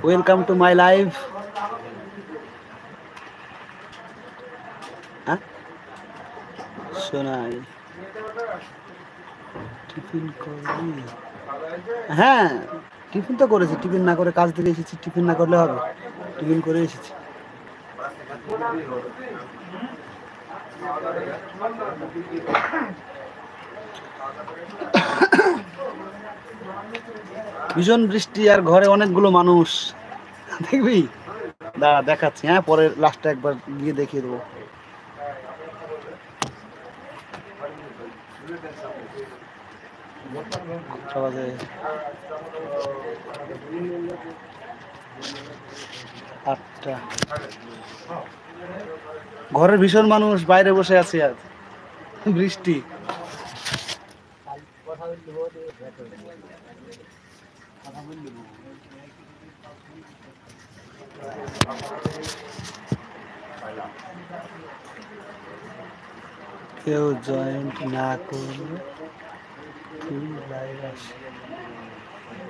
Welcome to my live. শোনাই tiffin করবি? হ্যাঁ টিফিন তো করেছি, টিফিন না করে কাজ থেকে এসেছি, টিফিন না করলে হবে? টিফিন করে এসেছি। ভীষণ বৃষ্টি আর ঘরে অনেকগুলো মানুষ, দেখবি? দাঁড়া দেখাচ্ছি, হ্যাঁ পরে লাস্টে একবার গিয়ে দেখিয়ে দেবো। আটটা। ঘরের ভীষণ মানুষ, বাইরে বসে আছে আজ, বৃষ্টি। কেউ জয়েন্ট না করলে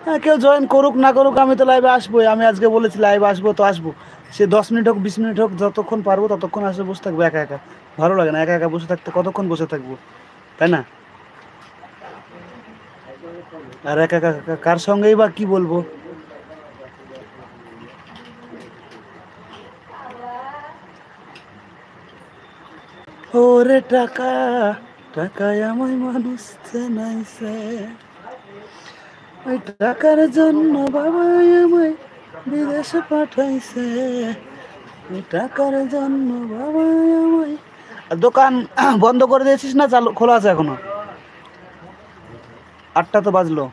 হ্যাঁ, কেউ জয়েন করুক না করুক, আমি তো লাইভে আসবোই। আমি আজকে বলেছি লাইভে আসবো তো আসবো, সে 10 মিনিট হোক 20 মিনিট হোক, যতক্ষণ পারবো ততক্ষণ আসে বসে থাকবো। একা একা ভালো লাগে না, একা একা বসে থাকতে কতক্ষণ বসে থাকবো, তাই না? আর একা একা কার সঙ্গেই বা কি বলবো? ওরে টাকা, টাকায় আমায় মানুষ চেনাইছে, ওই টাকার জন্য বাবা আমায় বিদেশে পাঠাইছে, ওই টাকার জন্য বাবা আমায়। দোকান বন্ধ করে দিয়েছিস না চালু খোলা আছে এখনো? 8টা তো বাজলো।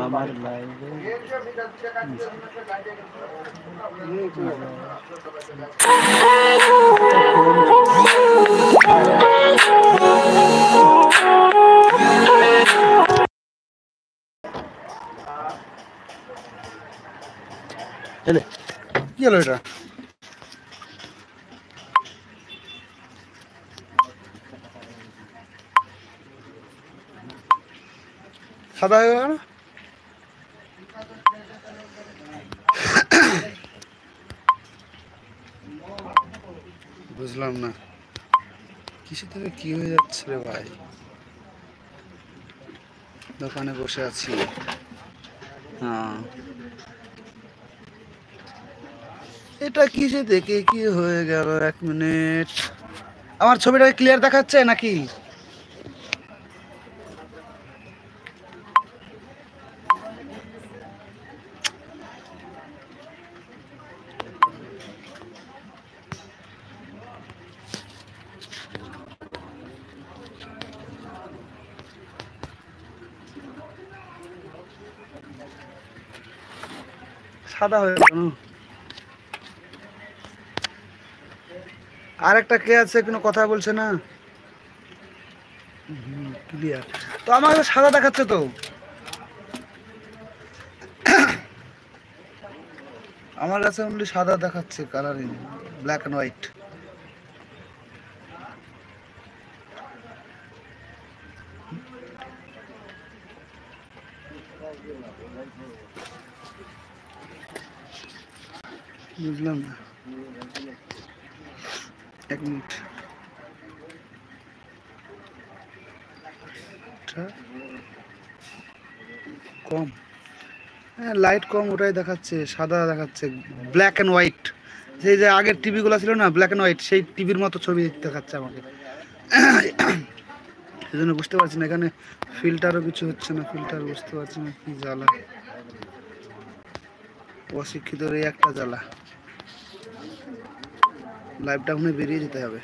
আমার লাইভে কি হলো এটা? সাদা হয়ে গেল না? বুঝলাম না কিসে থেকে কি হয়ে যাচ্ছে রে ভাই। দোকানে বসে আছি। হ্যাঁ, এটা কিসে থেকে কি হয়ে গেল? 1 মিনিট, আমার ছবিটা ক্লিয়ার দেখাচ্ছে নাকি? সাদা হয়ে গেল। আর একটা কে আছে, কোনো কথা বলছে না। ক্লিয়ার তো, আমার কাছে সাদা দেখাচ্ছে তো, আমার কাছে অনলি সাদা দেখাচ্ছে, কালারিং ব্ল্যাক এন্ড হোয়াইট। বুঝলাম না, 1 মিনিট। কম, হ্যাঁ লাইট কম, ওটাই দেখাচ্ছে, সাদা দেখাচ্ছে, ব্ল্যাক এন্ড হোয়াইট। সেই যে আগের টিভিগুলো ছিল না ব্ল্যাক এন্ড হোয়াইট, সেই টিভির মতো ছবি দেখাচ্ছে আমাকে। সেই জন্য বুঝতে পারছি না, এখানে ফিল্টারও কিছু হচ্ছে না, ফিল্টার বুঝতে পারছি না কি জ্বালা, অশিক্ষিত এই একটা জ্বালা। লাইভটা মনে বেরিয়ে যেতে হবে।